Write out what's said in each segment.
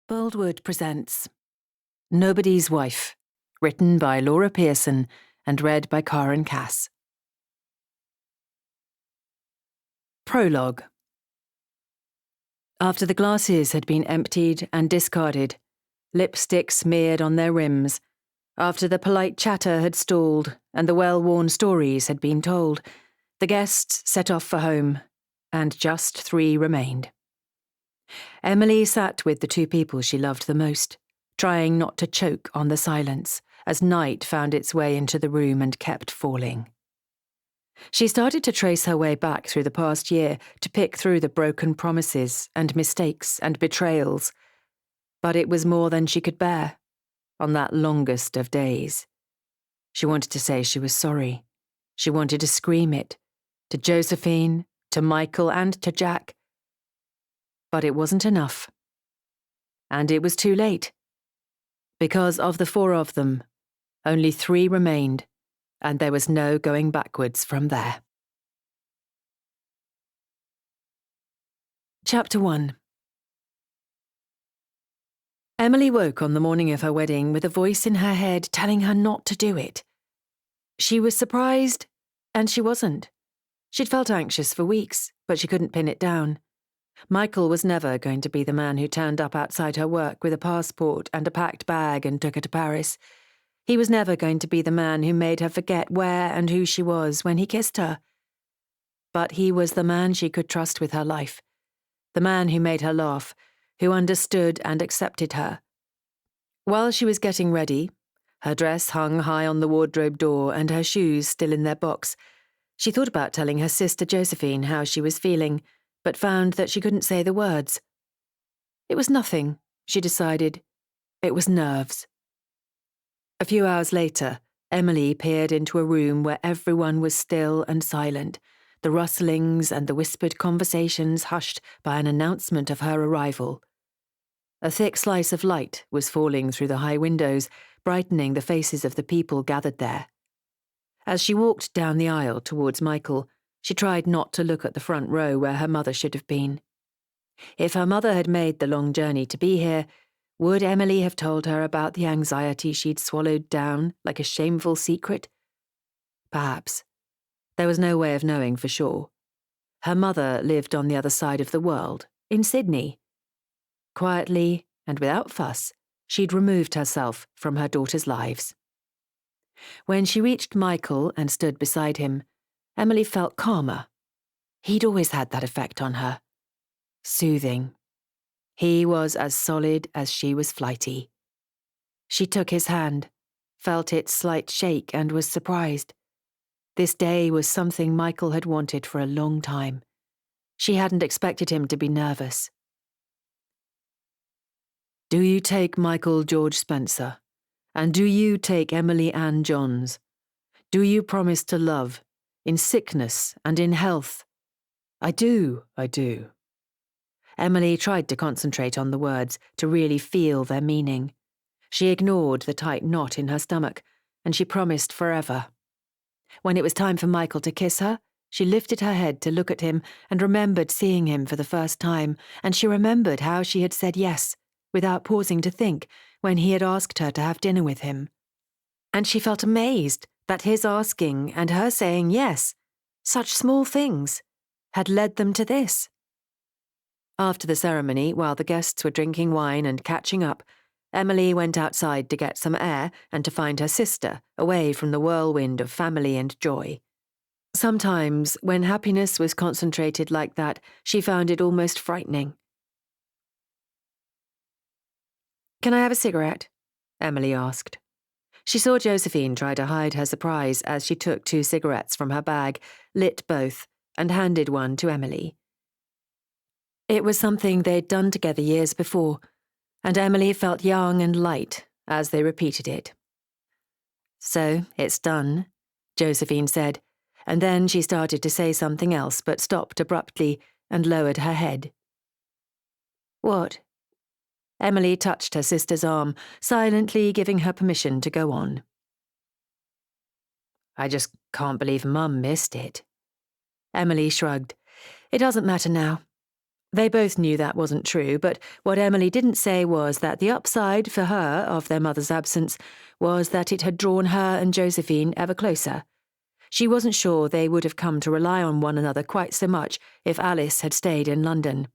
Boldwood presents Nobody's Wife, written by Laura Pearson and read by Karen Cass. Prologue. After the glasses had been emptied and discarded, lipstick smeared on their rims, after the polite chatter had stalled and the well-worn stories had been told, the guests set off for home, and just 3 remained. Emily sat with the 2 people she loved the most, trying not to choke on the silence as night found its way into the room and kept falling. She started to trace her way back through the past year to pick through the broken promises and mistakes and betrayals, but it was more than she could bear on that longest of days. She wanted to say she was sorry. She wanted to scream it, to Josephine, to Michael, and to Jack. But it wasn't enough. And it was too late. Because of the 4 of them, only 3 remained, and there was no going backwards from there. Chapter 1. Emily woke on the morning of her wedding with a voice in her head telling her not to do it. She was surprised, and she wasn't. She'd felt anxious for weeks, but she couldn't pin it down. Michael was never going to be the man who turned up outside her work with a passport and a packed bag and took her to Paris. He was never going to be the man who made her forget where and who she was when he kissed her. But he was the man she could trust with her life, the man who made her laugh, who understood and accepted her. While she was getting ready, her dress hung high on the wardrobe door and her shoes still in their box, she thought about telling her sister Josephine how she was feeling, but found that she couldn't say the words. It was nothing, she decided. It was nerves. A few hours later, Emily peered into a room where everyone was still and silent, the rustlings and the whispered conversations hushed by an announcement of her arrival. A thick slice of light was falling through the high windows, brightening the faces of the people gathered there. As she walked down the aisle towards Michael, she tried not to look at the front row where her mother should have been. If her mother had made the long journey to be here, would Emily have told her about the anxiety she'd swallowed down like a shameful secret? Perhaps. There was no way of knowing for sure. Her mother lived on the other side of the world, in Sydney. Quietly and without fuss, she'd removed herself from her daughters' lives. When she reached Michael and stood beside him, Emily felt calmer. He'd always had that effect on her. Soothing. He was as solid as she was flighty. She took his hand, felt its slight shake, and was surprised. This day was something Michael had wanted for a long time. She hadn't expected him to be nervous. Do you take Michael George Spencer? And do you take Emily Ann Johns? Do you promise to love, in sickness and in health? I do. Emily tried to concentrate on the words, to really feel their meaning. She ignored the tight knot in her stomach, and she promised forever. When it was time for Michael to kiss her, she lifted her head to look at him and remembered seeing him for the first time, and she remembered how she had said yes, without pausing to think, when he had asked her to have dinner with him. And she felt amazed that his asking and her saying yes, such small things, had led them to this. After the ceremony, while the guests were drinking wine and catching up, Emily went outside to get some air and to find her sister, away from the whirlwind of family and joy. Sometimes, when happiness was concentrated like that, she found it almost frightening. Can I have a cigarette? Emily asked. She saw Josephine try to hide her surprise as she took 2 cigarettes from her bag, lit both, and handed one to Emily. It was something they'd done together years before, and Emily felt young and light as they repeated it. So, it's done, Josephine said, and then she started to say something else but stopped abruptly and lowered her head. What? Emily touched her sister's arm, silently giving her permission to go on. I just can't believe Mum missed it. Emily shrugged. It doesn't matter now. They both knew that wasn't true, but what Emily didn't say was that the upside for her of their mother's absence was that it had drawn her and Josephine ever closer. She wasn't sure they would have come to rely on one another quite so much if Alice had stayed in London.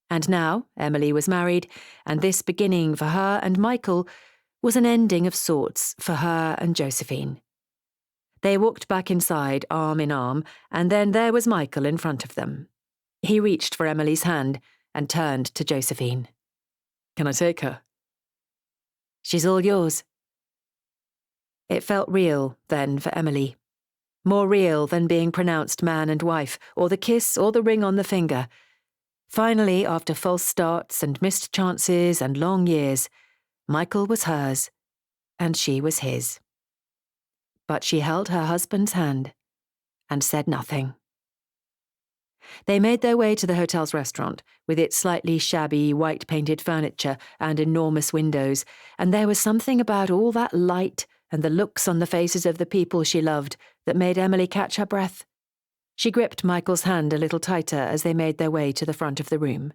And now Emily was married, and this beginning for her and Michael was an ending of sorts for her and Josephine. They walked back inside, arm in arm, and then there was Michael in front of them. He reached for Emily's hand and turned to Josephine. "Can I take her?" "She's all yours." It felt real, then, for Emily. More real than being pronounced man and wife, or the kiss or the ring on the finger. Finally, after false starts and missed chances and long years, Michael was hers, and she was his. But she held her husband's hand and said nothing. They made their way to the hotel's restaurant, with its slightly shabby, white-painted furniture and enormous windows, and there was something about all that light and the looks on the faces of the people she loved that made Emily catch her breath. She gripped Michael's hand a little tighter as they made their way to the front of the room.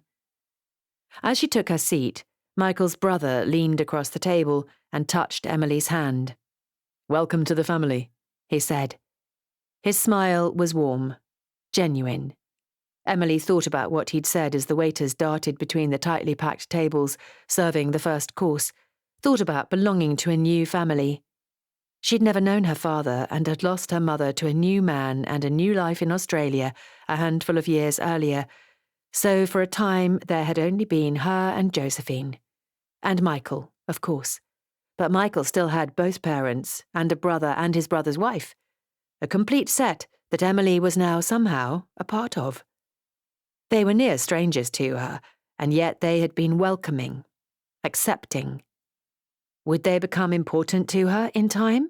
As she took her seat, Michael's brother leaned across the table and touched Emily's hand. "Welcome to the family," he said. His smile was warm, genuine. Emily thought about what he'd said as the waiters darted between the tightly packed tables, serving the first course, thought about belonging to a new family. She'd never known her father and had lost her mother to a new man and a new life in Australia a handful of years earlier, so for a time there had only been her and Josephine. And Michael, of course. But Michael still had both parents and a brother and his brother's wife. A complete set that Emily was now somehow a part of. They were near strangers to her, and yet they had been welcoming, accepting. Would they become important to her in time?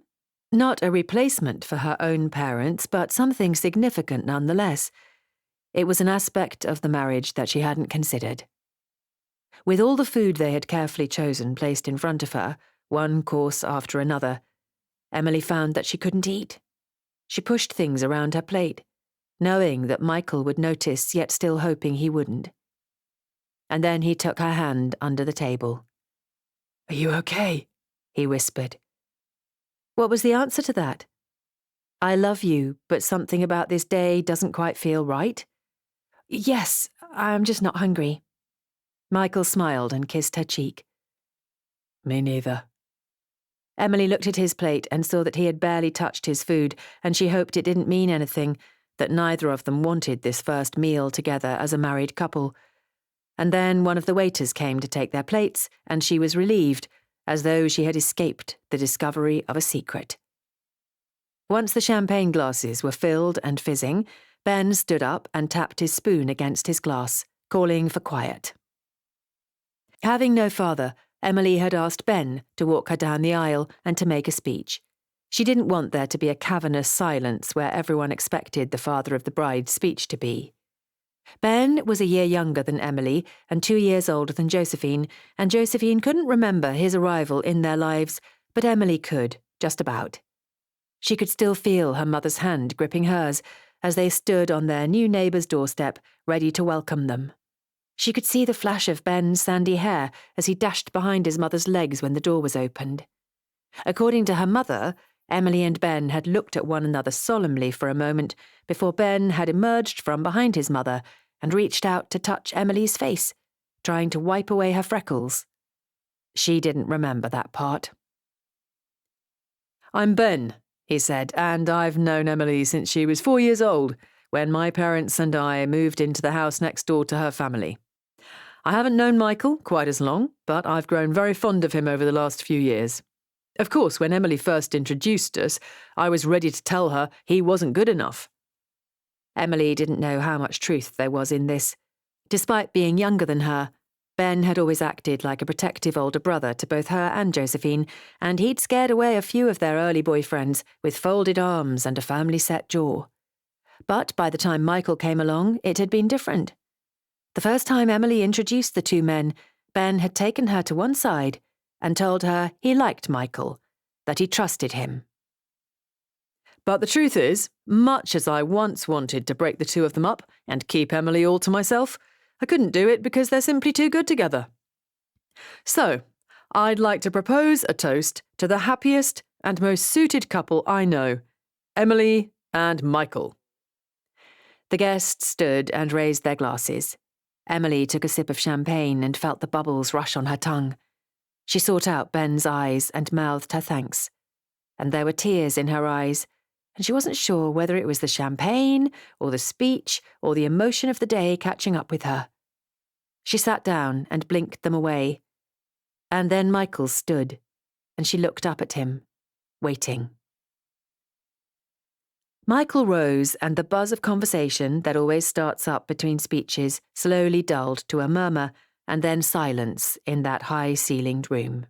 Not a replacement for her own parents, but something significant nonetheless. It was an aspect of the marriage that she hadn't considered. With all the food they had carefully chosen placed in front of her, one course after another, Emily found that she couldn't eat. She pushed things around her plate, knowing that Michael would notice, yet still hoping he wouldn't. And then he took her hand under the table. "Are you okay?" he whispered. What was the answer to that? "I love you, but something about this day doesn't quite feel right." "Yes, I'm just not hungry." Michael smiled and kissed her cheek. "Me neither." Emily looked at his plate and saw that he had barely touched his food, and she hoped it didn't mean anything, that neither of them wanted this first meal together as a married couple. And then one of the waiters came to take their plates, and she was relieved, as though she had escaped the discovery of a secret. Once the champagne glasses were filled and fizzing, Ben stood up and tapped his spoon against his glass, calling for quiet. Having no father, Emily had asked Ben to walk her down the aisle and to make a speech. She didn't want there to be a cavernous silence where everyone expected the father of the bride's speech to be. Ben was a year younger than Emily and 2 years older than Josephine, and Josephine couldn't remember his arrival in their lives, but Emily could, just about. She could still feel her mother's hand gripping hers as they stood on their new neighbour's doorstep, ready to welcome them. She could see the flash of Ben's sandy hair as he dashed behind his mother's legs when the door was opened. According to her mother, Emily and Ben had looked at one another solemnly for a moment before Ben had emerged from behind his mother and reached out to touch Emily's face, trying to wipe away her freckles. She didn't remember that part. "I'm Ben," he said, "and I've known Emily since she was 4 years old, when my parents and I moved into the house next door to her family. I haven't known Michael quite as long, but I've grown very fond of him over the last few years. Of course, when Emily first introduced us, I was ready to tell her he wasn't good enough." Emily didn't know how much truth there was in this. Despite being younger than her, Ben had always acted like a protective older brother to both her and Josephine, and he'd scared away a few of their early boyfriends with folded arms and a firmly set jaw. But by the time Michael came along, it had been different. The first time Emily introduced the two men, Ben had taken her to one side and told her he liked Michael, that he trusted him. "But the truth is, much as I once wanted to break the two of them up and keep Emily all to myself, I couldn't do it because they're simply too good together. So, I'd like to propose a toast to the happiest and most suited couple I know, Emily and Michael." The guests stood and raised their glasses. Emily took a sip of champagne and felt the bubbles rush on her tongue. She sought out Ben's eyes and mouthed her thanks. And there were tears in her eyes, and she wasn't sure whether it was the champagne or the speech or the emotion of the day catching up with her. She sat down and blinked them away. And then Michael stood, and she looked up at him, waiting. Michael rose, and the buzz of conversation that always starts up between speeches slowly dulled to a murmur and then silence in that high-ceilinged room.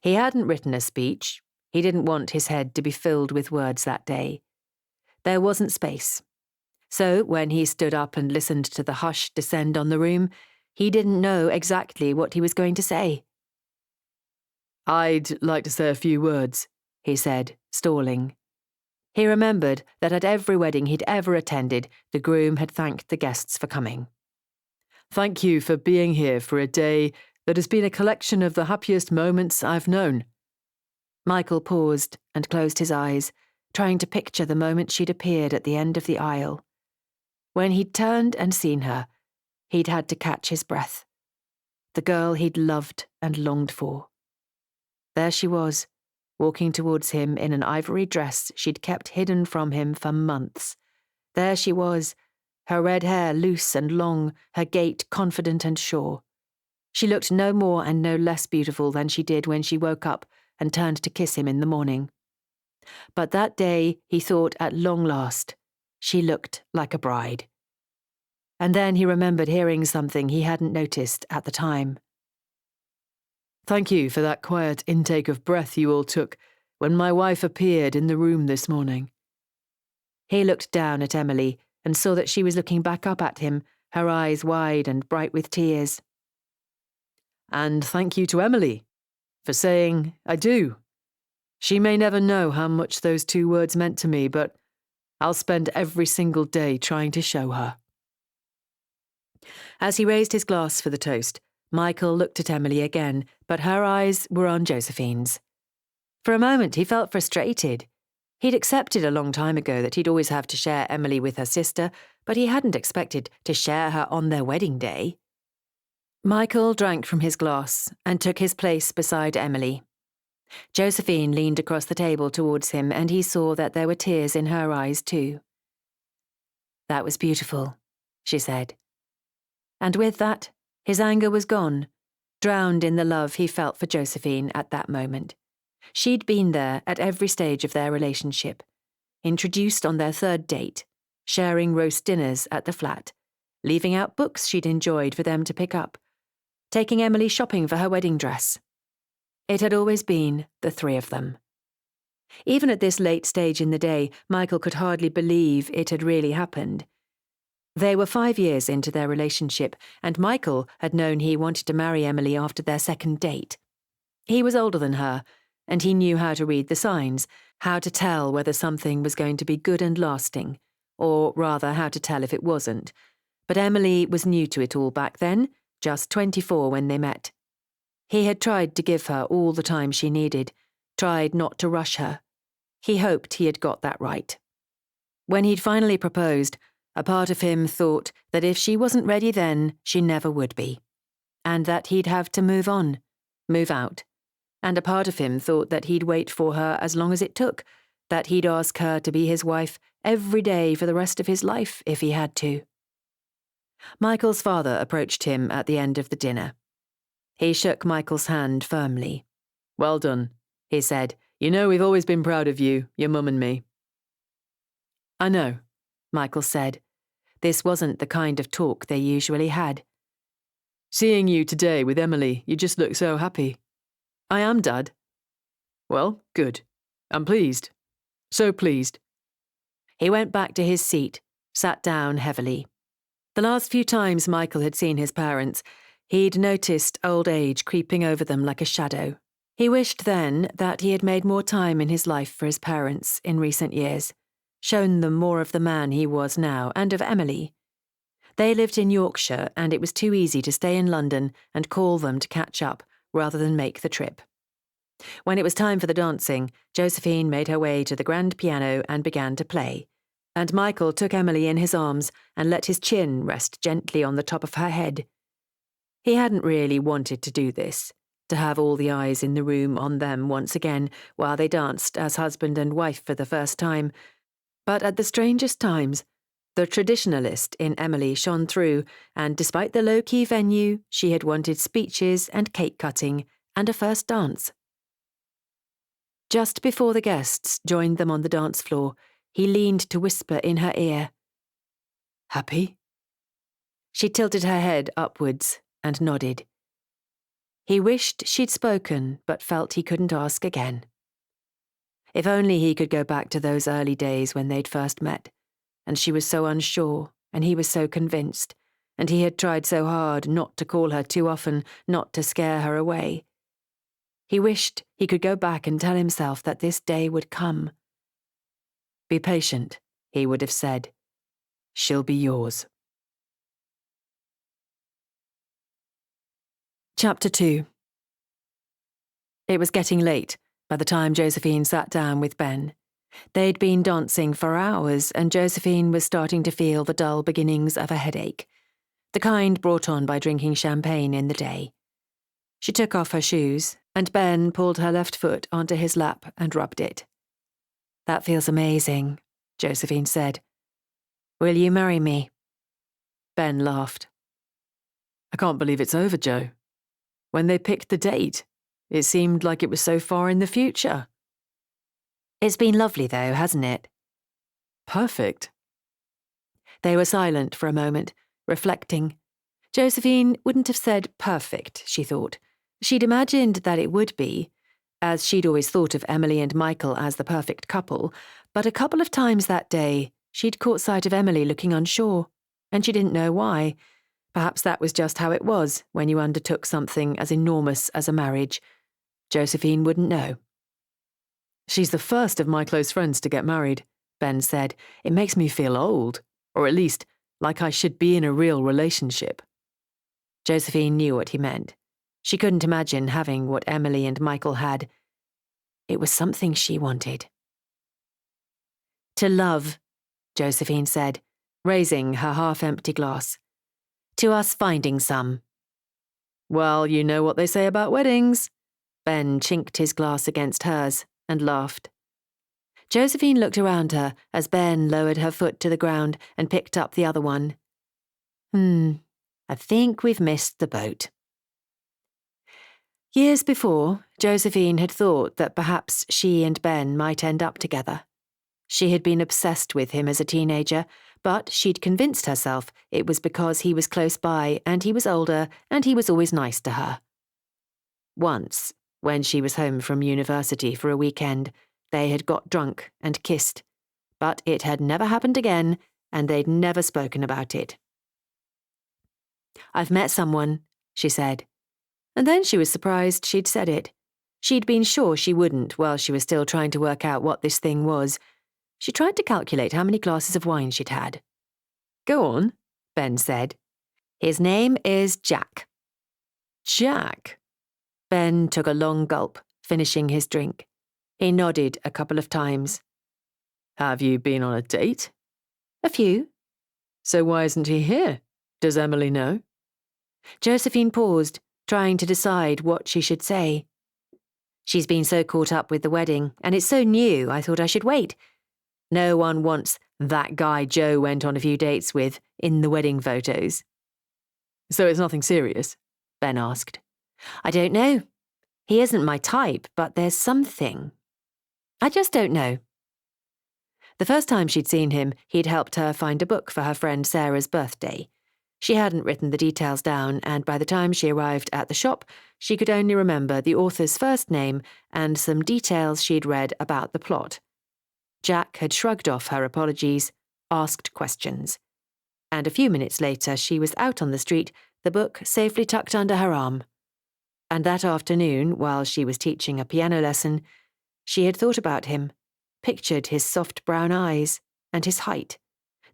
He hadn't written a speech. He didn't want his head to be filled with words that day. There wasn't space. So when he stood up and listened to the hush descend on the room, he didn't know exactly what he was going to say. "I'd like to say a few words," he said, stalling. He remembered that at every wedding he'd ever attended, the groom had thanked the guests for coming. "Thank you for being here for a day that has been a collection of the happiest moments I've known." Michael paused and closed his eyes, trying to picture the moment she'd appeared at the end of the aisle. When he'd turned and seen her, he'd had to catch his breath. The girl he'd loved and longed for. There she was, walking towards him in an ivory dress she'd kept hidden from him for months. There she was, her red hair loose and long, her gait confident and sure. She looked no more and no less beautiful than she did when she woke up and turned to kiss him in the morning. But that day, he thought at long last, she looked like a bride. And then he remembered hearing something he hadn't noticed at the time. "Thank you for that quiet intake of breath you all took when my wife appeared in the room this morning." He looked down at Emily and saw that she was looking back up at him, her eyes wide and bright with tears. "And thank you to Emily for saying, 'I do.' She may never know how much those 2 words meant to me, but I'll spend every single day trying to show her." As he raised his glass for the toast, Michael looked at Emily again, but her eyes were on Josephine's. For a moment he felt frustrated. He'd accepted a long time ago that he'd always have to share Emily with her sister, but he hadn't expected to share her on their wedding day. Michael drank from his glass and took his place beside Emily. Josephine leaned across the table towards him, and he saw that there were tears in her eyes too. "That was beautiful," she said. And with that, his anger was gone, drowned in the love he felt for Josephine at that moment. She'd been there at every stage of their relationship, introduced on their 3rd date, sharing roast dinners at the flat, leaving out books she'd enjoyed for them to pick up, taking Emily shopping for her wedding dress. It had always been the 3 of them. Even at this late stage in the day, Michael could hardly believe it had really happened. They were 5 years into their relationship, and Michael had known he wanted to marry Emily after their 2nd date. He was older than her, and he knew how to read the signs, how to tell whether something was going to be good and lasting, or rather how to tell if it wasn't. But Emily was new to it all back then, just 24 when they met. He had tried to give her all the time she needed, tried not to rush her. He hoped he had got that right. When he'd finally proposed, a part of him thought that if she wasn't ready then, she never would be, and that he'd have to move on, move out. And a part of him thought that he'd wait for her as long as it took, that he'd ask her to be his wife every day for the rest of his life if he had to. Michael's father approached him at the end of the dinner. He shook Michael's hand firmly. "Well done," he said. "You know we've always been proud of you, your mum and me." "I know," Michael said. This wasn't the kind of talk they usually had. "Seeing you today with Emily, you just look so happy." "I am, Dad." "Well, good. I'm pleased. So pleased." He went back to his seat, sat down heavily. The last few times Michael had seen his parents, he'd noticed old age creeping over them like a shadow. He wished then that he had made more time in his life for his parents in recent years, shown them more of the man he was now and of Emily. They lived in Yorkshire, and it was too easy to stay in London and call them to catch up rather than make the trip. When it was time for the dancing, Josephine made her way to the grand piano and began to play, and Michael took Emily in his arms and let his chin rest gently on the top of her head. He hadn't really wanted to do this, to have all the eyes in the room on them once again while they danced as husband and wife for the first time, but at the strangest times, the traditionalist in Emily shone through, and despite the low-key venue, she had wanted speeches and cake cutting and a first dance. Just before the guests joined them on the dance floor, he leaned to whisper in her ear, "Happy?" She tilted her head upwards and nodded. He wished she'd spoken, but felt he couldn't ask again. If only he could go back to those early days when they'd first met, and she was so unsure, and he was so convinced, and he had tried so hard not to call her too often, not to scare her away. He wished he could go back and tell himself that this day would come. "Be patient," he would have said. "She'll be yours." Chapter 2. It was getting late by the time Josephine sat down with Ben. They'd been dancing for hours, and Josephine was starting to feel the dull beginnings of a headache, the kind brought on by drinking champagne in the day. She took off her shoes, and Ben pulled her left foot onto his lap and rubbed it. "That feels amazing," Josephine said. "Will you marry me?" Ben laughed. "I can't believe it's over, Jo. When they picked the date, it seemed like it was so far in the future." "It's been lovely though, hasn't it?" "Perfect." They were silent for a moment, reflecting. Josephine wouldn't have said perfect, she thought. She'd imagined that it would be, as she'd always thought of Emily and Michael as the perfect couple, but a couple of times that day she'd caught sight of Emily looking unsure, and she didn't know why. Perhaps that was just how it was when you undertook something as enormous as a marriage. Josephine wouldn't know. "She's the first of my close friends to get married," Ben said. "It makes me feel old, or at least like I should be in a real relationship." Josephine knew what he meant. She couldn't imagine having what Emily and Michael had. It was something she wanted. "To love," Josephine said, raising her half-empty glass. "To us finding some." "Well, you know what they say about weddings." Ben chinked his glass against hers and laughed. Josephine looked around her as Ben lowered her foot to the ground and picked up the other one. I think we've missed the boat." Years before, Josephine had thought that perhaps she and Ben might end up together. She had been obsessed with him as a teenager, but she'd convinced herself it was because he was close by and he was older and he was always nice to her. Once, when she was home from university for a weekend, they had got drunk and kissed, but it had never happened again, and they'd never spoken about it. "I've met someone," she said. And then she was surprised she'd said it. She'd been sure she wouldn't while she was still trying to work out what this thing was. She tried to calculate how many glasses of wine she'd had. "Go on," Ben said. "His name is Jack." "Jack?" Ben took a long gulp, finishing his drink. He nodded a couple of times. "Have you been on a date?" "A few." "So why isn't he here? Does Emily know?" Josephine paused, trying to decide what she should say. "She's been so caught up with the wedding, and it's so new, I thought I should wait. No one wants that guy Joe went on a few dates with in the wedding photos." "So it's nothing serious?" Ben asked. "I don't know. He isn't my type, but there's something. I just don't know." The first time she'd seen him, he'd helped her find a book for her friend Sarah's birthday. She hadn't written the details down, and by the time she arrived at the shop, she could only remember the author's first name and some details she'd read about the plot. Jack had shrugged off her apologies, asked questions. And a few minutes later, she was out on the street, the book safely tucked under her arm. And that afternoon, while she was teaching a piano lesson, she had thought about him, pictured his soft brown eyes and his height,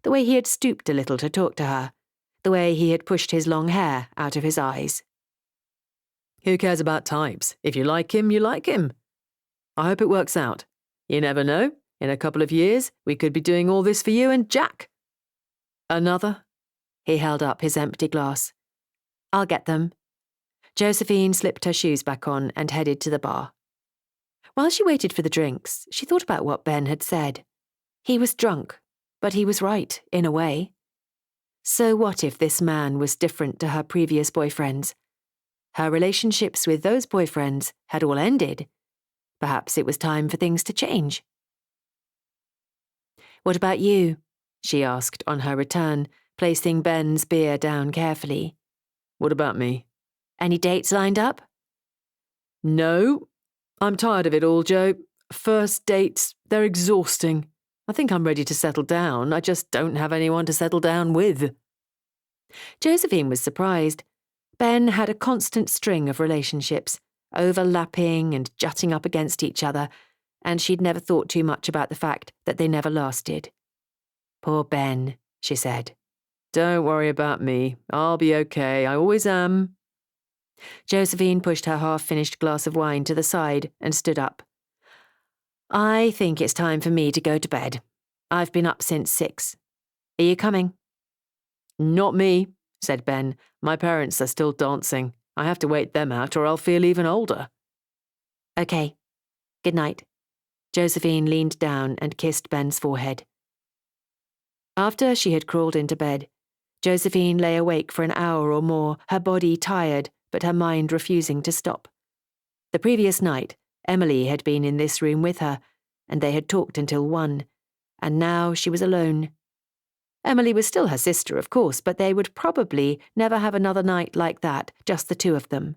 the way he had stooped a little to talk to her, the way he had pushed his long hair out of his eyes. Who cares about types? If you like him, you like him. I hope it works out. You never know. In a couple of years, we could be doing all this for you and Jack. Another? He held up his empty glass. I'll get them. Josephine slipped her shoes back on and headed to the bar. While she waited for the drinks, she thought about what Ben had said. He was drunk, but he was right, in a way. So what if this man was different to her previous boyfriends? Her relationships with those boyfriends had all ended. Perhaps it was time for things to change. What about you? She asked on her return, placing Ben's beer down carefully. What about me? Any dates lined up? No. I'm tired of it all, Joe. First dates, they're exhausting. I think I'm ready to settle down. I just don't have anyone to settle down with. Josephine was surprised. Ben had a constant string of relationships, overlapping and jutting up against each other, and she'd never thought too much about the fact that they never lasted. Poor Ben, she said. Don't worry about me. I'll be okay. I always am. Josephine pushed her half-finished glass of wine to the side and stood up. I think it's time for me to go to bed. I've been up since 6. Are you coming? Not me, said Ben. My parents are still dancing. I have to wait them out or I'll feel even older. Okay. Good night. Josephine leaned down and kissed Ben's forehead. After she had crawled into bed, Josephine lay awake for an hour or more, her body tired, but her mind refusing to stop. The previous night, Emily had been in this room with her, and they had talked until 1, and now she was alone. Emily was still her sister, of course, but they would probably never have another night like that, just the two of them.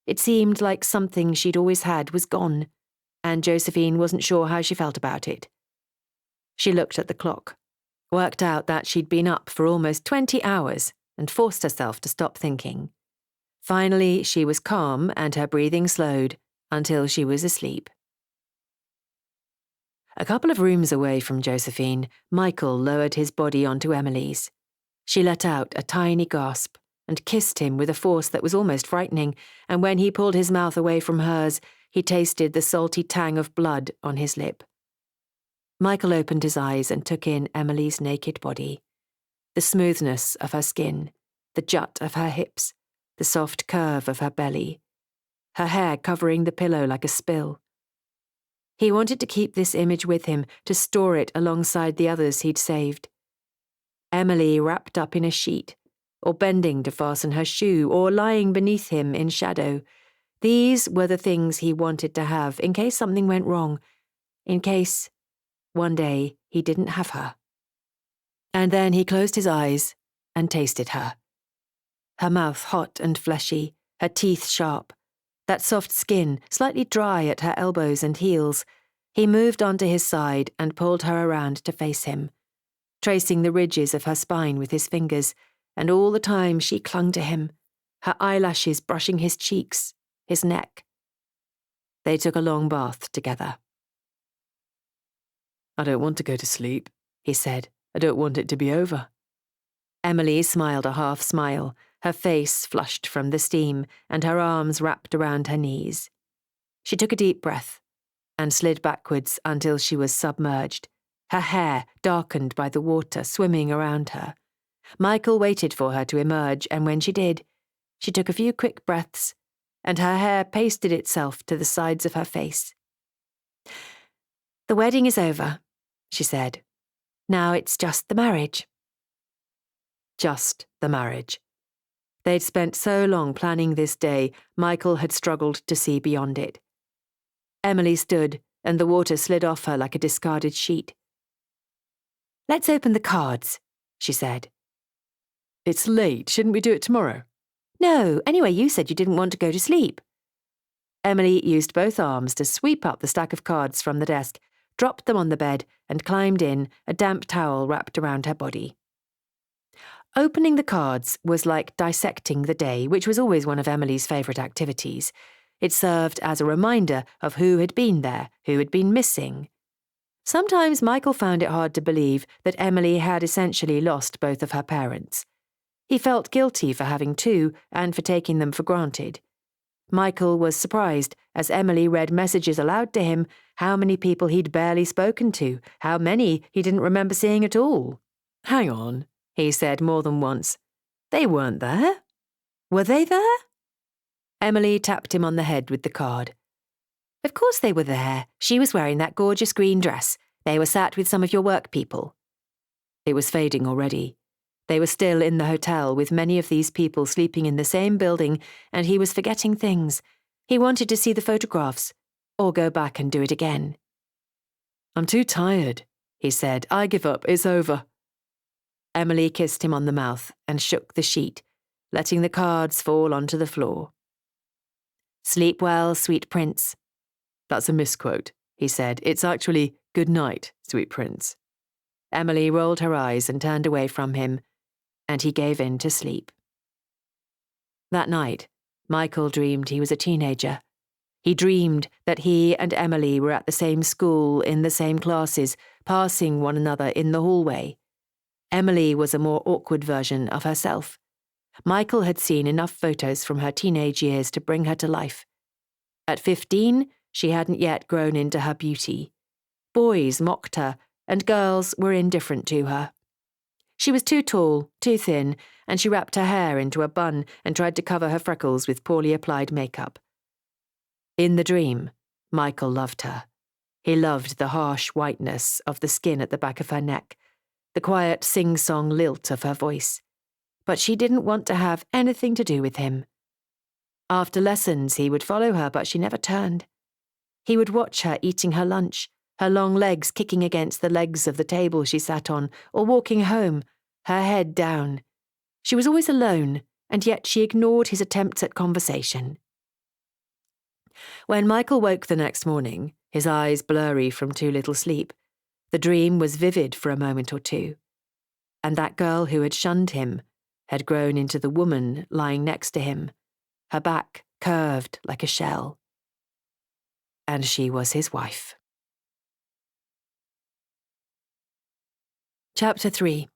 It seemed like something she'd always had was gone, and Josephine wasn't sure how she felt about it. She looked at the clock, worked out that she'd been up for almost 20 hours, and forced herself to stop thinking. Finally, she was calm and her breathing slowed until she was asleep. A couple of rooms away from Josephine, Michael lowered his body onto Emily's. She let out a tiny gasp and kissed him with a force that was almost frightening, and when he pulled his mouth away from hers, he tasted the salty tang of blood on his lip. Michael opened his eyes and took in Emily's naked body. The smoothness of her skin, the jut of her hips, the soft curve of her belly, her hair covering the pillow like a spill. He wanted to keep this image with him, to store it alongside the others he'd saved. Emily wrapped up in a sheet, or bending to fasten her shoe, or lying beneath him in shadow. These were the things he wanted to have in case something went wrong, in case one day he didn't have her. And then he closed his eyes and tasted her. Her mouth hot and fleshy, her teeth sharp, that soft skin slightly dry at her elbows and heels. He moved onto his side and pulled her around to face him, tracing the ridges of her spine with his fingers, and all the time she clung to him, her eyelashes brushing his cheeks, his neck. They took a long bath together. I don't want to go to sleep, he said. I don't want it to be over. Emily smiled a half smile, her face flushed from the steam and her arms wrapped around her knees. She took a deep breath and slid backwards until she was submerged, her hair darkened by the water swimming around her. Michael waited for her to emerge, and when she did, she took a few quick breaths, and her hair pasted itself to the sides of her face. The wedding is over, she said. Now it's just the marriage. Just the marriage. They'd spent so long planning this day, Michael had struggled to see beyond it. Emily stood, and the water slid off her like a discarded sheet. Let's open the cards, she said. It's late. Shouldn't we do it tomorrow? No, anyway, you said you didn't want to go to sleep. Emily used both arms to sweep up the stack of cards from the desk, dropped them on the bed, and climbed in, a damp towel wrapped around her body. Opening the cards was like dissecting the day, which was always one of Emily's favourite activities. It served as a reminder of who had been there, who had been missing. Sometimes Michael found it hard to believe that Emily had essentially lost both of her parents. He felt guilty for having two and for taking them for granted. Michael was surprised as Emily read messages aloud to him how many people he'd barely spoken to, how many he didn't remember seeing at all. Hang on, he said more than once. They weren't there. Were they there? Emily tapped him on the head with the card. Of course they were there. She was wearing that gorgeous green dress. They were sat with some of your work people. It was fading already. They were still in the hotel with many of these people sleeping in the same building, and he was forgetting things. He wanted to see the photographs, or go back and do it again. I'm too tired, he said. I give up. It's over. Emily kissed him on the mouth and shook the sheet, letting the cards fall onto the floor. Sleep well, sweet prince. That's a misquote, he said. It's actually good night, sweet prince. Emily rolled her eyes and turned away from him, and he gave in to sleep. That night, Michael dreamed he was a teenager. He dreamed that he and Emily were at the same school, in the same classes, passing one another in the hallway. Emily was a more awkward version of herself. Michael had seen enough photos from her teenage years to bring her to life. At 15, she hadn't yet grown into her beauty. Boys mocked her, and girls were indifferent to her. She was too tall, too thin, and she wrapped her hair into a bun and tried to cover her freckles with poorly applied makeup. In the dream, Michael loved her. He loved the harsh whiteness of the skin at the back of her neck, the quiet sing-song lilt of her voice. But she didn't want to have anything to do with him. After lessons, he would follow her, but she never turned. He would watch her eating her lunch, her long legs kicking against the legs of the table she sat on, or walking home, her head down. She was always alone, and yet she ignored his attempts at conversation. When Michael woke the next morning, his eyes blurry from too little sleep, the dream was vivid for a moment or two. And that girl who had shunned him had grown into the woman lying next to him, her back curved like a shell. And she was his wife. Chapter 3.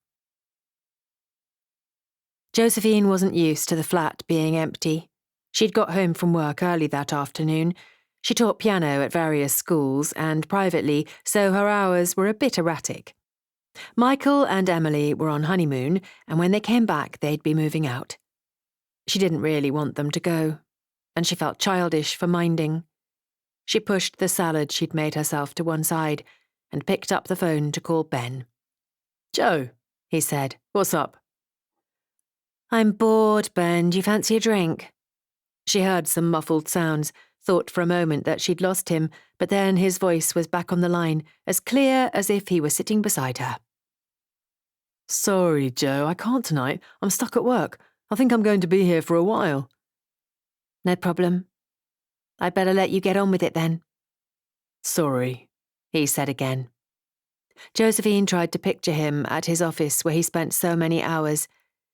Josephine wasn't used to the flat being empty. She'd got home from work early that afternoon. She taught piano at various schools and privately, so her hours were a bit erratic. Michael and Emily were on honeymoon, and when they came back, they'd be moving out. She didn't really want them to go, and she felt childish for minding. She pushed the salad she'd made herself to one side and picked up the phone to call Ben. Joe, he said, what's up? I'm bored, Ben. Do you fancy a drink? She heard some muffled sounds, thought for a moment that she'd lost him, but then his voice was back on the line, as clear as if he were sitting beside her. Sorry, Joe, I can't tonight. I'm stuck at work. I think I'm going to be here for a while. No problem. I'd better let you get on with it then. Sorry, he said again. Josephine tried to picture him at his office where he spent so many hours.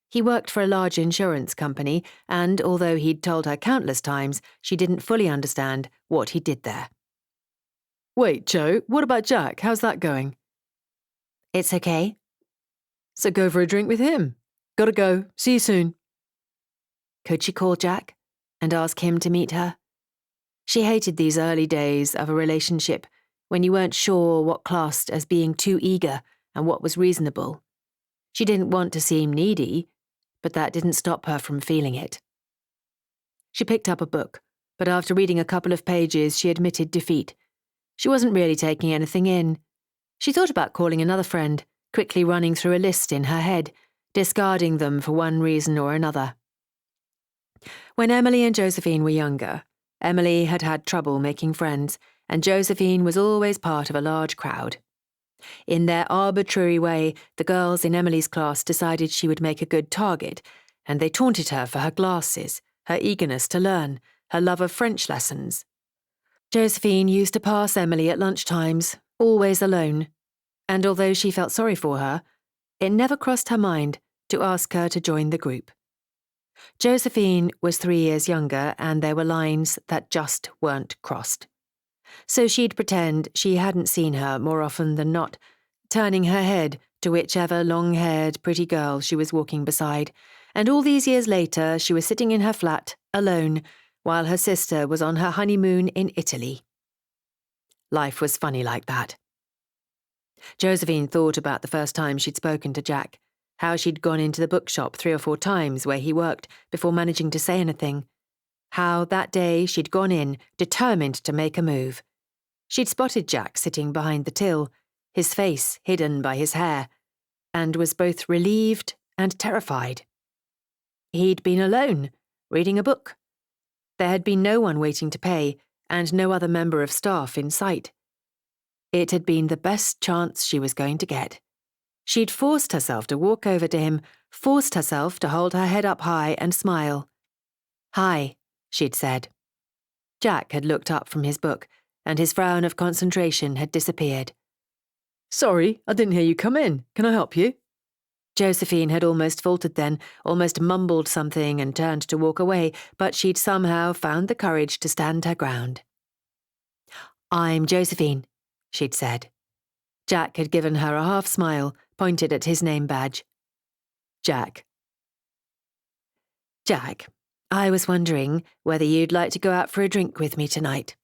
He worked for a large insurance company, and although he'd told her countless times, she didn't fully understand what he did there. Wait, Joe, what about Jack? How's that going? It's okay. So go for a drink with him. Gotta go. See you soon. Could she call Jack and ask him to meet her? She hated these early days of a relationship when you weren't sure what classed as being too eager and what was reasonable. She didn't want to seem needy, but that didn't stop her from feeling it. She picked up a book, but after reading a couple of pages, she admitted defeat. She wasn't really taking anything in. She thought about calling another friend, quickly running through a list in her head, discarding them for one reason or another. When Emily and Josephine were younger, Emily had had trouble making friends, and Josephine was always part of a large crowd. In their arbitrary way, the girls in Emily's class decided she would make a good target, and they taunted her for her glasses, her eagerness to learn, her love of French lessons. Josephine used to pass Emily at lunchtimes, always alone, and although she felt sorry for her, it never crossed her mind to ask her to join the group. Josephine was 3 years younger, and there were lines that just weren't crossed. So she'd pretend she hadn't seen her more often than not, turning her head to whichever long-haired, pretty girl she was walking beside, And all these years later, she was sitting in her flat, alone, while her sister was on her honeymoon in Italy. Life was funny like that. Josephine thought about the first time she'd spoken to Jack, how she'd gone into the bookshop 3 or 4 times where he worked before managing to say anything, how that day she'd gone in, determined to make a move. She'd spotted Jack sitting behind the till, his face hidden by his hair, and was both relieved and terrified. He'd been alone, reading a book. There had been no one waiting to pay, and no other member of staff in sight. It had been the best chance she was going to get. She'd forced herself to walk over to him, forced herself to hold her head up high and smile. "Hi," she'd said. Jack had looked up from his book, and his frown of concentration had disappeared. Sorry, I didn't hear you come in. Can I help you? Josephine had almost faltered then, almost mumbled something and turned to walk away, but she'd somehow found the courage to stand her ground. "I'm Josephine," she'd said. Jack had given her a half smile, pointed at his name badge. Jack. "Jack, I was wondering whether you'd like to go out for a drink with me tonight."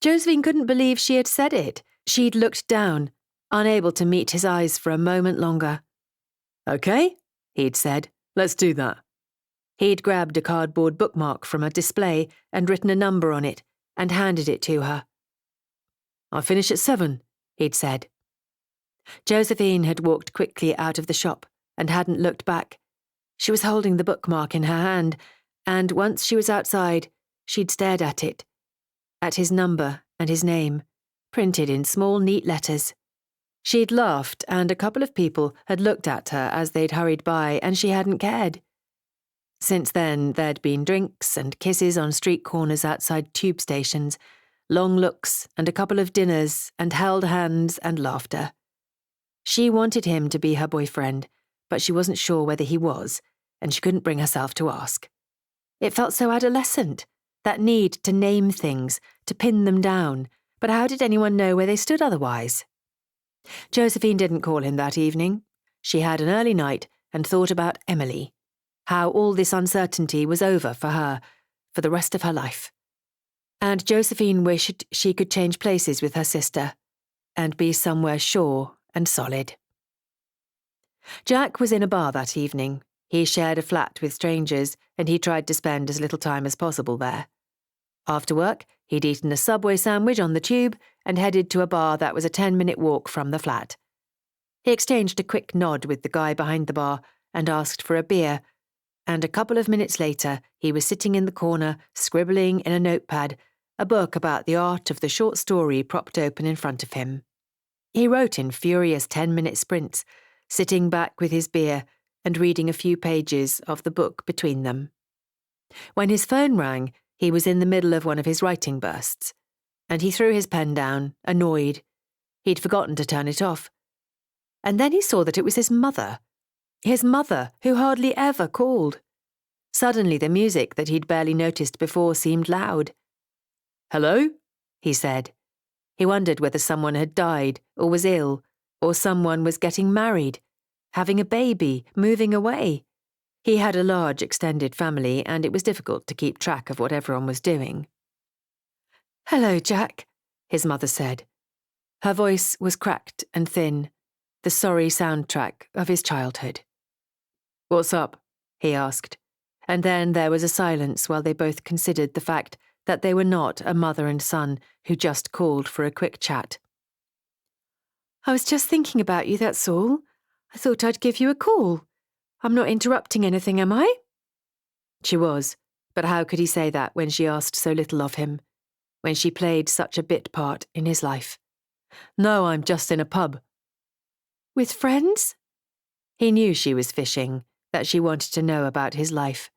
Josephine couldn't believe she had said it. She'd looked down, unable to meet his eyes for a moment longer. Okay, he'd said. Let's do that. He'd grabbed a cardboard bookmark from a display and written a number on it and handed it to her. "I'll finish at 7, he'd said. Josephine had walked quickly out of the shop and hadn't looked back. She was holding the bookmark in her hand, and once she was outside, she'd stared at it, at his number and his name, printed in small, neat letters. She'd laughed, and a couple of people had looked at her as they'd hurried by, and she hadn't cared. Since then, there'd been drinks and kisses on street corners outside tube stations, long looks and a couple of dinners and held hands and laughter. She wanted him to be her boyfriend, but she wasn't sure whether he was, and she couldn't bring herself to ask. It felt so adolescent, that need to name things, to pin them down, but how did anyone know where they stood otherwise? Josephine didn't call him that evening. She had an early night and thought about Emily, how all this uncertainty was over for her, for the rest of her life. And Josephine wished she could change places with her sister and be somewhere sure and solid. Jack was in a bar that evening. He shared a flat with strangers, and he tried to spend as little time as possible there. After work, he'd eaten a Subway sandwich on the tube and headed to a bar that was a 10-minute walk from the flat. He exchanged a quick nod with the guy behind the bar and asked for a beer, and a couple of minutes later, he was sitting in the corner, scribbling in a notepad, a book about the art of the short story propped open in front of him. He wrote in furious 10-minute sprints, sitting back with his beer and reading a few pages of the book between them. When his phone rang, he was in the middle of one of his writing bursts, and he threw his pen down, annoyed. He'd forgotten to turn it off. And then he saw that it was his mother who hardly ever called. Suddenly the music that he'd barely noticed before seemed loud. "Hello?" he said. He wondered whether someone had died or was ill, or someone was getting married, having a baby, moving away. He had a large extended family, and it was difficult to keep track of what everyone was doing. "Hello, Jack," his mother said. Her voice was cracked and thin, the sorry soundtrack of his childhood. "What's up?" he asked, and then there was a silence while they both considered the fact that they were not a mother and son who just called for a quick chat. "I was just thinking about you, that's all. I thought I'd give you a call. I'm not interrupting anything, am I?" She was, but how could he say that when she asked so little of him, when she played such a bit part in his life? "No, I'm just in a pub." "With friends?" He knew she was fishing, that she wanted to know about his life,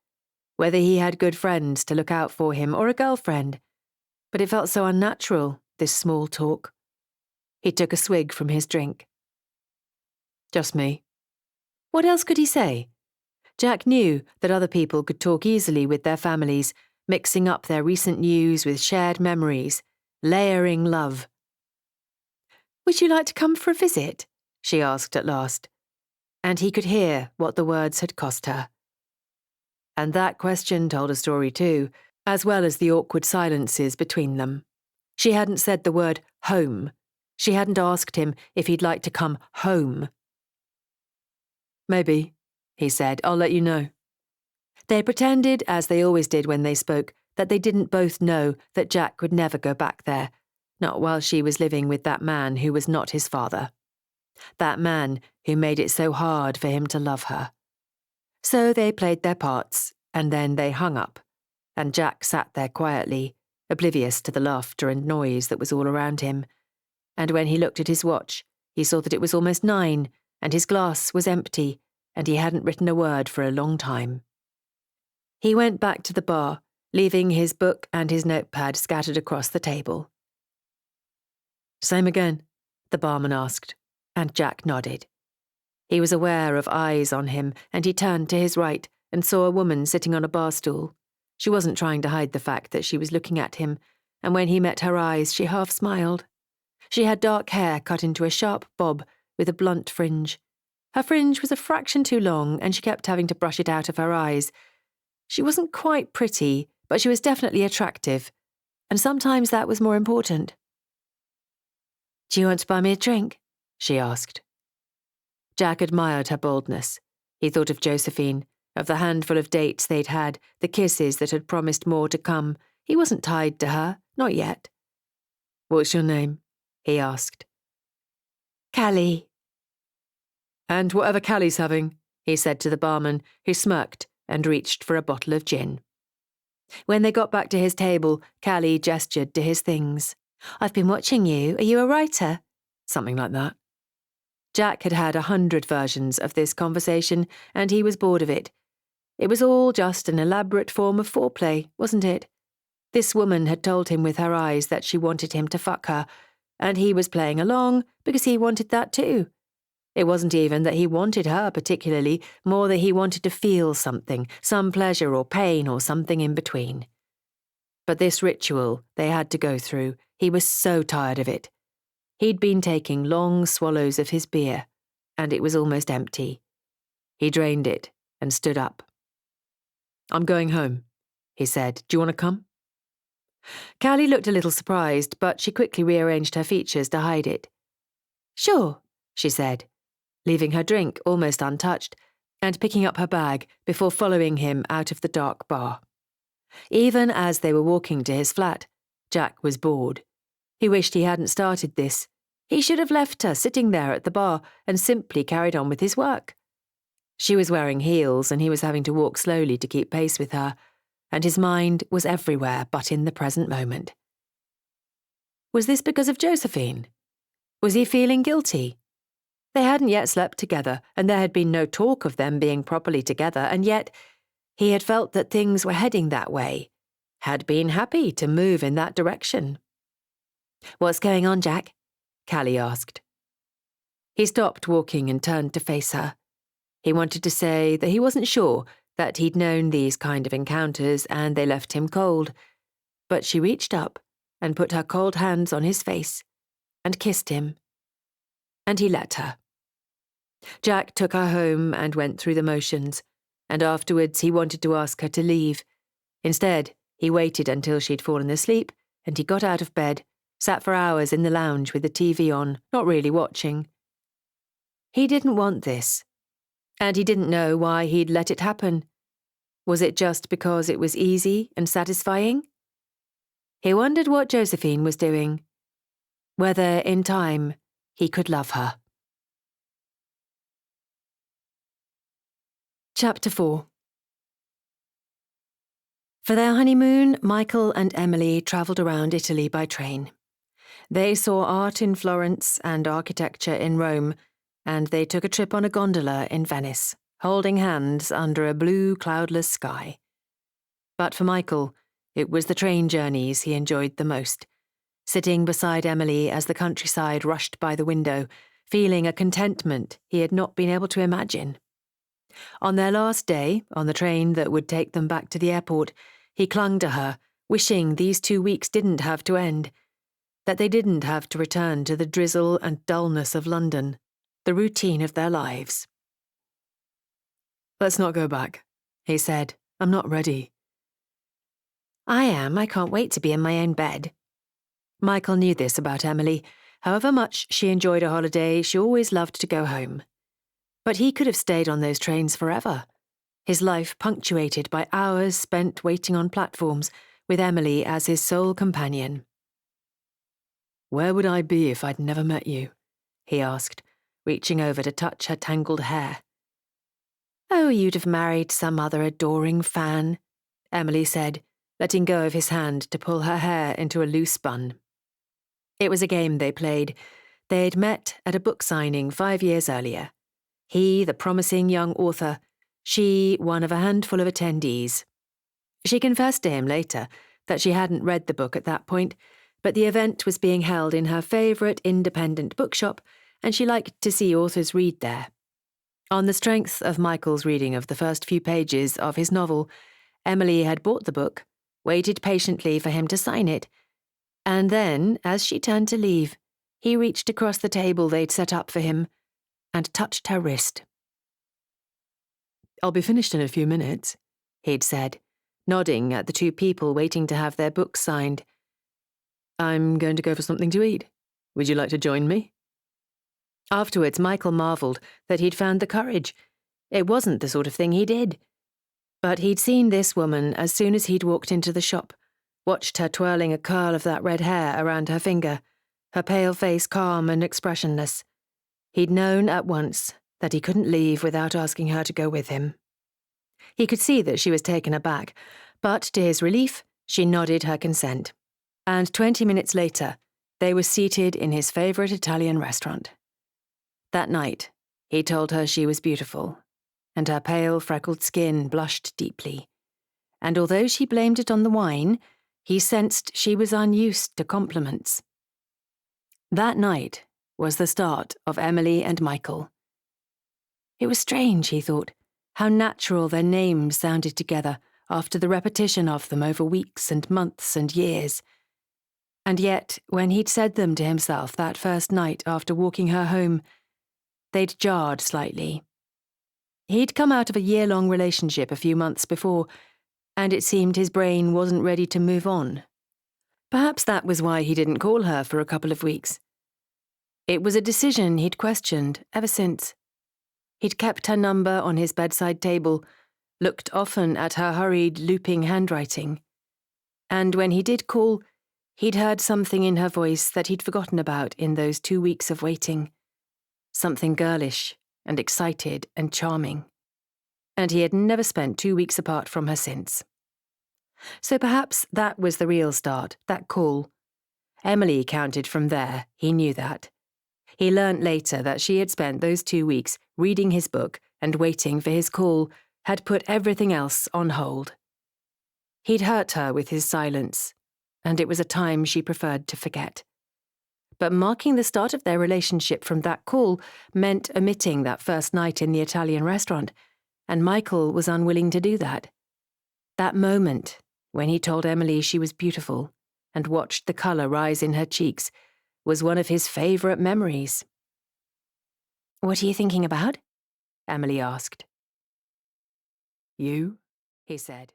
whether he had good friends to look out for him or a girlfriend, but it felt so unnatural, this small talk. He took a swig from his drink. "Just me." What else could he say? Jack knew that other people could talk easily with their families, mixing up their recent news with shared memories, layering love. "Would you like to come for a visit?" she asked at last. And he could hear what the words had cost her. And that question told a story too, as well as the awkward silences between them. She hadn't said the word home. She hadn't asked him if he'd like to come home. Maybe, he said. I'll let you know. They pretended, as they always did when they spoke, that they didn't both know that Jack would never go back there, not while she was living with that man who was not his father. That man who made it so hard for him to love her. So they played their parts, and then they hung up, and Jack sat there quietly, oblivious to the laughter and noise that was all around him. And when he looked at his watch, he saw that it was almost 9, and his glass was empty, and he hadn't written a word for a long time. He went back to the bar, leaving his book and his notepad scattered across the table. Same again? The barman asked, and Jack nodded. He was aware of eyes on him, and he turned to his right and saw a woman sitting on a bar stool. She wasn't trying to hide the fact that she was looking at him, and when he met her eyes, she half smiled. She had dark hair cut into a sharp bob with a blunt fringe. Her fringe was a fraction too long, and she kept having to brush it out of her eyes. She wasn't quite pretty, but she was definitely attractive, and sometimes that was more important. "Do you want to buy me a drink?" she asked. Jack admired her boldness. He thought of Josephine, of the handful of dates they'd had, the kisses that had promised more to come. He wasn't tied to her, not yet. "What's your name?" he asked. "Callie." "And whatever Callie's having," he said to the barman, who smirked and reached for a bottle of gin. When they got back to his table, Callie gestured to his things. "I've been watching you. Are you a writer?" Something like that. Jack had had 100 versions of this conversation, and he was bored of it. It was all just an elaborate form of foreplay, wasn't it? This woman had told him with her eyes that she wanted him to fuck her, and he was playing along because he wanted that too. It wasn't even that he wanted her particularly, more that he wanted to feel something, some pleasure or pain or something in between. But this ritual they had to go through, he was so tired of it. He'd been taking long swallows of his beer, and it was almost empty. He drained it and stood up. "I'm going home," he said. "Do you want to come?" Callie looked a little surprised, but she quickly rearranged her features to hide it. "Sure," she said, leaving her drink almost untouched, and picking up her bag before following him out of the dark bar. Even as they were walking to his flat, Jack was bored. He wished he hadn't started this. He should have left her sitting there at the bar and simply carried on with his work. She was wearing heels, and he was having to walk slowly to keep pace with her, and his mind was everywhere but in the present moment. Was this because of Josephine? Was he feeling guilty? They hadn't yet slept together, and there had been no talk of them being properly together, and yet he had felt that things were heading that way, had been happy to move in that direction. "What's going on, Jack?" Callie asked. He stopped walking and turned to face her. He wanted to say that he wasn't sure, that he'd known these kind of encounters and they left him cold, but she reached up and put her cold hands on his face and kissed him. And he let her. Jack took her home and went through the motions, and afterwards he wanted to ask her to leave. Instead, he waited until she'd fallen asleep, and he got out of bed, sat for hours in the lounge with the TV on, not really watching. He didn't want this, and he didn't know why he'd let it happen. Was it just because it was easy and satisfying? He wondered what Josephine was doing, whether in time he could love her. Chapter 4. For their honeymoon, Michael and Emily travelled around Italy by train. They saw art in Florence and architecture in Rome, and they took a trip on a gondola in Venice, holding hands under a blue, cloudless sky. But for Michael, it was the train journeys he enjoyed the most, sitting beside Emily as the countryside rushed by the window, feeling a contentment he had not been able to imagine. On their last day, on the train that would take them back to the airport, he clung to her, wishing these 2 weeks didn't have to end, that they didn't have to return to the drizzle and dullness of London, the routine of their lives. "Let's not go back," he said, I'm not ready. I am. I can't wait to be in my own bed. Michael knew this about Emily. However much she enjoyed a holiday, she always loved to go home. But he could have stayed on those trains forever. His life punctuated by hours spent waiting on platforms, with Emily as his sole companion. Where would I be if I'd never met you? He asked, reaching over to touch her tangled hair. Oh, you'd have married some other adoring fan, Emily said, letting go of his hand to pull her hair into a loose bun. It was a game they played. They'd met at a book signing 5 years earlier. He, the promising young author, she, one of a handful of attendees. She confessed to him later that she hadn't read the book at that point, but the event was being held in her favourite independent bookshop, and she liked to see authors read there. On the strength of Michael's reading of the first few pages of his novel, Emily had bought the book, waited patiently for him to sign it, and then, as she turned to leave, he reached across the table they'd set up for him and touched her wrist. I'll be finished in a few minutes, he'd said, nodding at the two people waiting to have their books signed. I'm going to go for something to eat. Would you like to join me? Afterwards, Michael marvelled that he'd found the courage. It wasn't the sort of thing he did. But he'd seen this woman as soon as he'd walked into the shop, watched her twirling a curl of that red hair around her finger, her pale face calm and expressionless. He'd known at once that he couldn't leave without asking her to go with him. He could see that she was taken aback, but to his relief, she nodded her consent. And 20 minutes later, they were seated in his favourite Italian restaurant. That night, he told her she was beautiful, and her pale, freckled skin blushed deeply. And although she blamed it on the wine, he sensed she was unused to compliments. That night was the start of Emily and Michael. It was strange, he thought, how natural their names sounded together after the repetition of them over weeks and months and years. And yet, when he'd said them to himself that first night after walking her home, they'd jarred slightly. He'd come out of a year-long relationship a few months before, and it seemed his brain wasn't ready to move on. Perhaps that was why he didn't call her for a couple of weeks. It was a decision he'd questioned ever since. He'd kept her number on his bedside table, looked often at her hurried, looping handwriting. And when he did call, he'd heard something in her voice that he'd forgotten about in those 2 weeks of waiting. Something girlish and excited and charming. And he had never spent 2 weeks apart from her since. So perhaps that was the real start, that call. Emily counted from there, he knew that. He learnt later that she had spent those 2 weeks reading his book and waiting for his call, had put everything else on hold. He'd hurt her with his silence, and it was a time she preferred to forget. But marking the start of their relationship from that call meant omitting that first night in the Italian restaurant, and Michael was unwilling to do that. That moment, when he told Emily she was beautiful and watched the colour rise in her cheeks, was one of his favourite memories. "What are you thinking about?" Emily asked. You? He said.